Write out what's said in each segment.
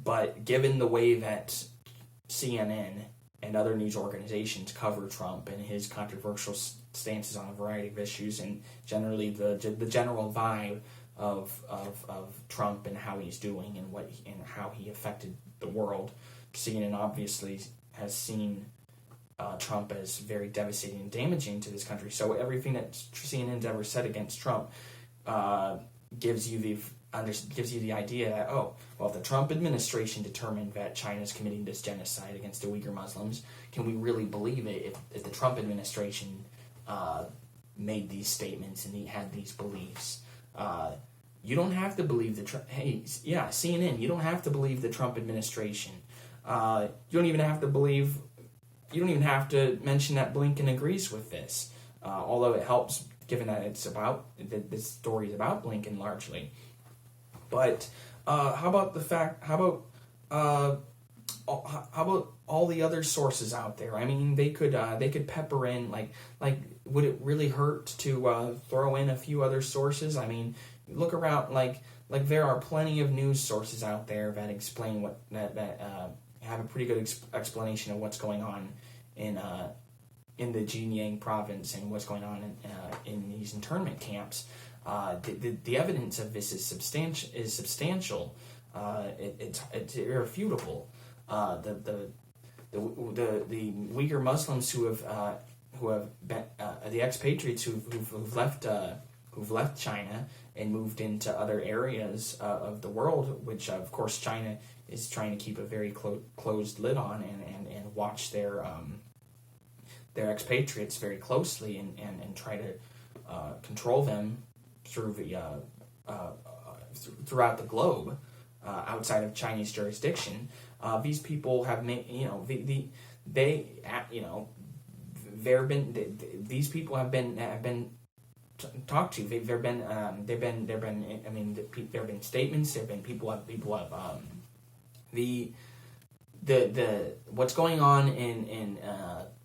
But given the way that CNN and other news organizations cover Trump and his controversial stances on a variety of issues, and generally the general vibe of Trump and how he's doing and how he affected the world, CNN obviously has seen Trump as very devastating and damaging to this country. So everything that CNN's ever said against Trump gives you the idea that, the Trump administration determined that China is committing this genocide against the Uyghur Muslims. Can we really believe it if the Trump administration made these statements and he had these beliefs? You don't have to believe CNN, you don't have to believe the Trump administration. You don't even have to mention that Blinken agrees with this, although it helps given that this story is about Blinken largely. But how about all the other sources out there? I mean, they could pepper in like would it really hurt to throw in a few other sources? I mean, look around, like there are plenty of news sources out there that explain that have a pretty good explanation of what's going on in the Xinjiang province and what's going on in these internment camps. The evidence of this is substantial. It's irrefutable. The Uyghur Muslims who have been the expatriates who've left China and moved into other areas of the world, which of course China is trying to keep a very closed lid on and watch their expatriates very closely and try to control them through throughout the globe outside of Chinese jurisdiction. These people have made, these people have been talked to. There have been statements. There have been people have the what's going on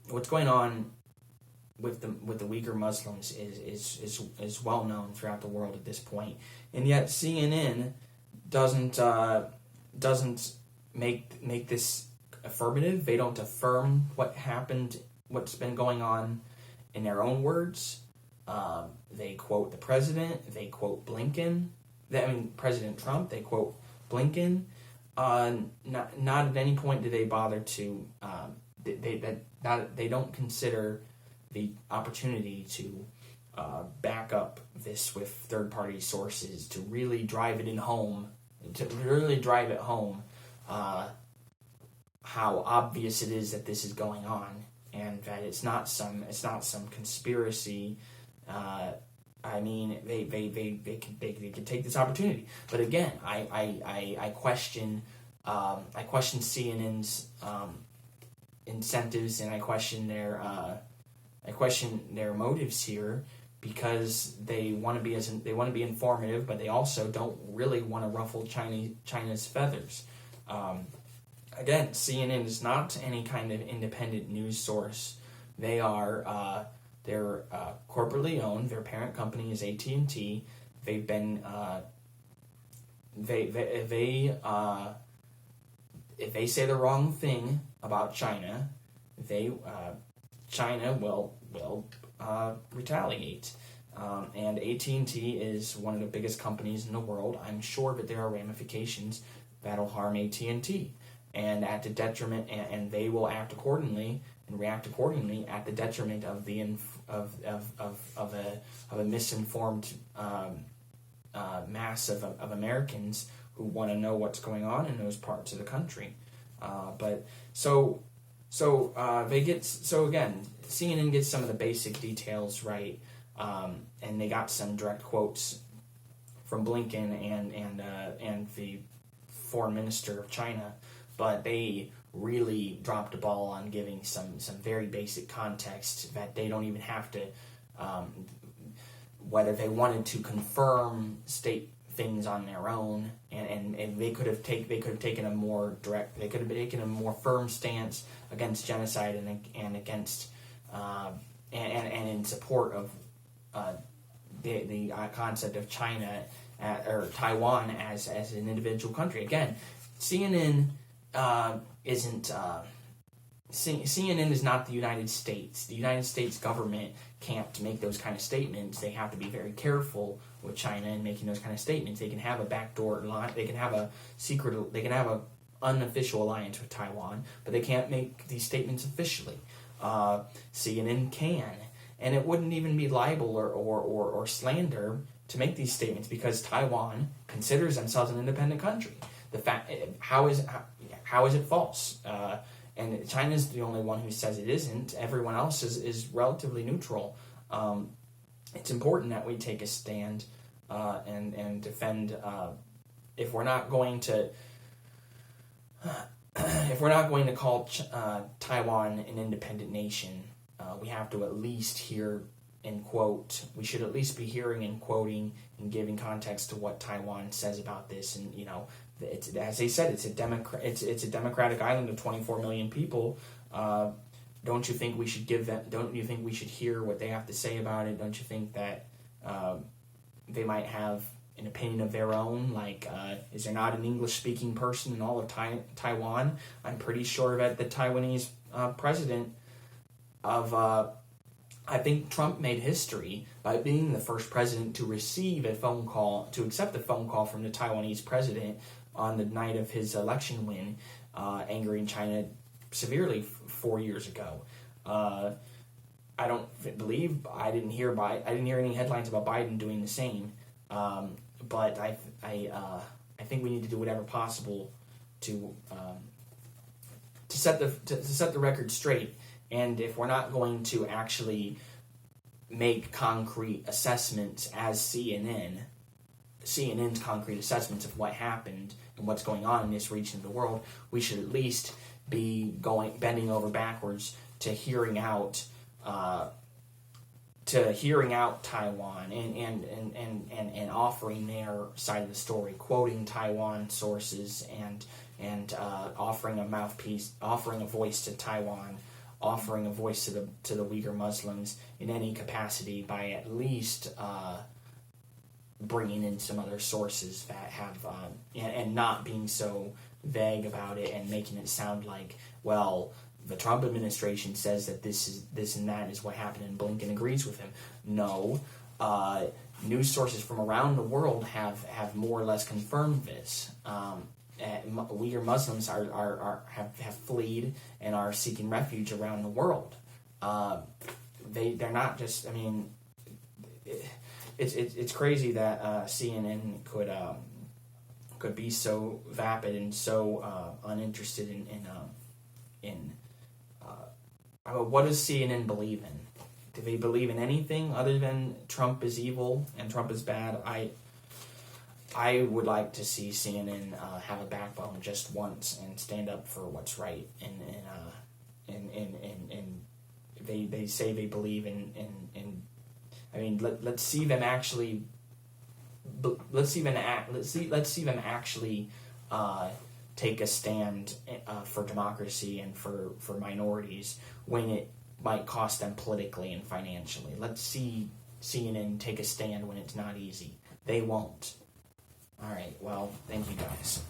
what's going on with the Uyghur Muslims is well known throughout the world at this point, and yet CNN doesn't make this affirmative. They don't affirm what happened, what's been going on in their own words. They quote the president. They quote Blinken. President Trump. They quote Blinken. Not at any point do they bother to. They don't consider the opportunity to back up this with third-party sources to really drive it home, how obvious it is that this is going on, and that it's not some conspiracy. They could take this opportunity, but again, I question CNN's incentives, and I question their motives here, because they want to be informative, but they also don't really want to ruffle China's feathers. Again, CNN is not any kind of independent news source. They're corporately owned. Their parent company is AT&T. They've been if they say the wrong thing about China, China will retaliate. And AT&T is one of the biggest companies in the world. I'm sure that there are ramifications that'll harm AT&T, and at the detriment, and they will act accordingly and react accordingly at the detriment of a misinformed mass of Americans who want to know what's going on in those parts of the country. Again, CNN gets some of the basic details right, and they got some direct quotes from Blinken and the foreign minister of China, but they really dropped the ball on giving some very basic context that they don't even have to, whether they wanted to confirm state things on their own, and they could have taken a more direct, they could have taken a more firm stance against genocide and against and in support of the concept of China or Taiwan as an individual country. Again, CNN isn't. CNN is not the United States. The United States government can't make those kind of statements. They have to be very careful with China in making those kind of statements. They can have a backdoor line. They can have a secret. They can have a unofficial alliance with Taiwan, but they can't make these statements officially. CNN can, and it wouldn't even be libel or slander to make these statements because Taiwan considers themselves an independent country. The fact, how is it false? And China's the only one who says it isn't. Everyone else is relatively neutral. It's important that we take a stand and defend. If we're not going to call Taiwan an independent nation, we have to at least hear and quote. We should at least be hearing and quoting and giving context to what Taiwan says about this. And it's, as they said, it's a democratic island of 24 million people. Don't you think we should give them? Don't you think we should hear what they have to say about it? Don't you think that they might have an opinion of their own? Like, is there not an English-speaking person in all of Taiwan? I'm pretty sure that the Taiwanese president of I think Trump made history by being the first president to accept a phone call from the Taiwanese president on the night of his election win, angering China severely 4 years ago. I didn't hear any headlines about Biden doing the same. But I think we need to do whatever possible to set the record straight. And if we're not going to actually make concrete assessments as CNN's concrete assessments of what happened and what's going on in this region of the world, we should at least be bending over backwards to hearing out Taiwan and offering their side of the story, quoting Taiwan sources and offering a mouthpiece, offering a voice to Taiwan, offering a voice to the Uyghur Muslims in any capacity by at least bringing in some other sources that have and not being so vague about it and making it sound like, well, the Trump administration says that this and that is what happened and Blinken agrees with him. No, news sources from around the world have more or less confirmed this. Uyghur Muslims have fled and are seeking refuge around the world. They're not just. I mean, it's crazy that CNN could be so vapid and so uninterested in what does CNN believe in? Do they believe in anything other than Trump is evil and Trump is bad? I would like to see CNN have a backbone just once and stand up for what's right. And they say they believe in I mean, let's see them actually. Let's see them actually take a stand for democracy and for minorities when it might cost them politically and financially. Let's see CNN take a stand when it's not easy. They won't. All right, well, thank you guys.